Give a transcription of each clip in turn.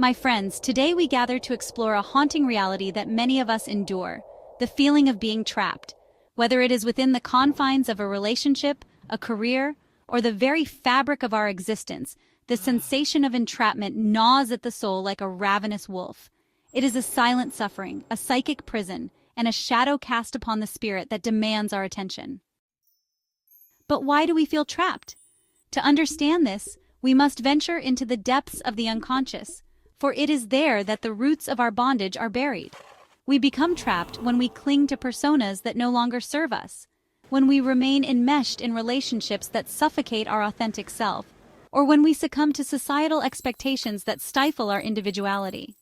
My friends, today we gather to explore a haunting reality that many of us endure, the feeling of being trapped. Whether it is within the confines of a relationship, a career, or the very fabric of our existence, the sensation of entrapment gnaws at the soul like a ravenous wolf. It is a silent suffering, a psychic prison, and a shadow cast upon the spirit that demands our attention. But why do we feel trapped? To understand this, we must venture into the depths of the unconscious, for it is there that the roots of our bondage are buried. We become trapped when we cling to personas that no longer serve us, when we remain enmeshed in relationships that suffocate our authentic self, or when we succumb to societal expectations that stifle our individuality.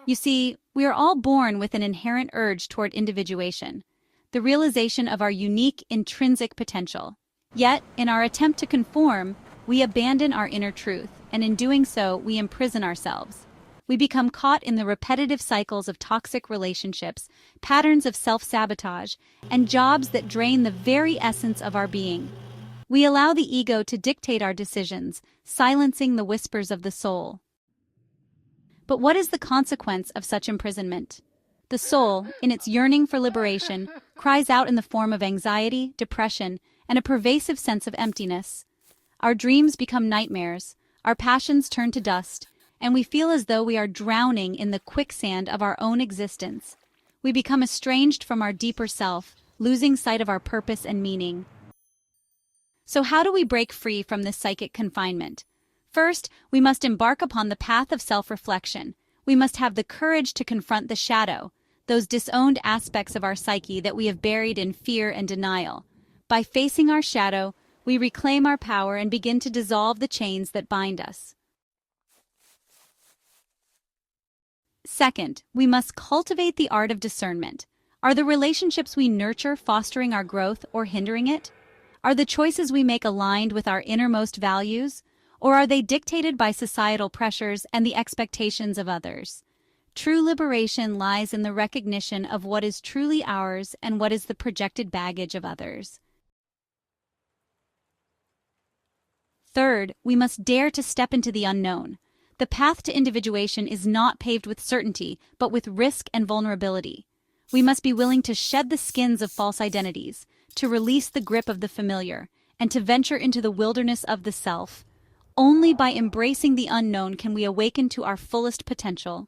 You see, we are all born with an inherent urge toward individuation, the realization of our unique, intrinsic potential. Yet, in our attempt to conform, we abandon our inner truth, and in doing so, we imprison ourselves. We become caught in the repetitive cycles of toxic relationships, patterns of self-sabotage, and jobs that drain the very essence of our being. We allow the ego to dictate our decisions, silencing the whispers of the soul. But what is the consequence of such imprisonment? The soul, in its yearning for liberation, cries out in the form of anxiety, depression, and a pervasive sense of emptiness. Our dreams become nightmares, our passions turn to dust, and we feel as though we are drowning in the quicksand of our own existence. We become estranged from our deeper self, losing sight of our purpose and meaning. So how do we break free from this psychic confinement? First, we must embark upon the path of self-reflection. We must have the courage to confront the shadow, those disowned aspects of our psyche that we have buried in fear and denial. By facing our shadow, we reclaim our power and begin to dissolve the chains that bind us. Second, we must cultivate the art of discernment. Are the relationships we nurture fostering our growth or hindering it? Are the choices we make aligned with our innermost values, or are they dictated by societal pressures and the expectations of others? True liberation lies in the recognition of what is truly ours and what is the projected baggage of others. Third, we must dare to step into the unknown. The path to individuation is not paved with certainty, but with risk and vulnerability. We must be willing to shed the skins of false identities, to release the grip of the familiar, and to venture into the wilderness of the self. Only by embracing the unknown can we awaken to our fullest potential.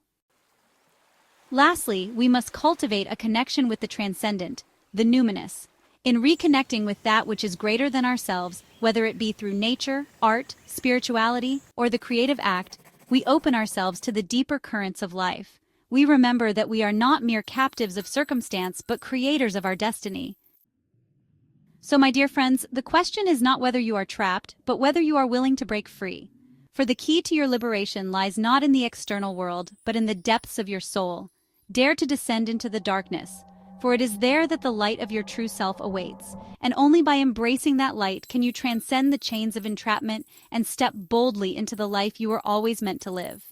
Lastly, we must cultivate a connection with the transcendent, the numinous. In reconnecting with that which is greater than ourselves, whether it be through nature, art, spirituality, or the creative act, we open ourselves to the deeper currents of life. We remember that we are not mere captives of circumstance, but creators of our destiny. So, my dear friends, the question is not whether you are trapped, but whether you are willing to break free. For the key to your liberation lies not in the external world, but in the depths of your soul. Dare to descend into the darkness, for it is there that the light of your true self awaits, and only by embracing that light can you transcend the chains of entrapment and step boldly into the life you were always meant to live.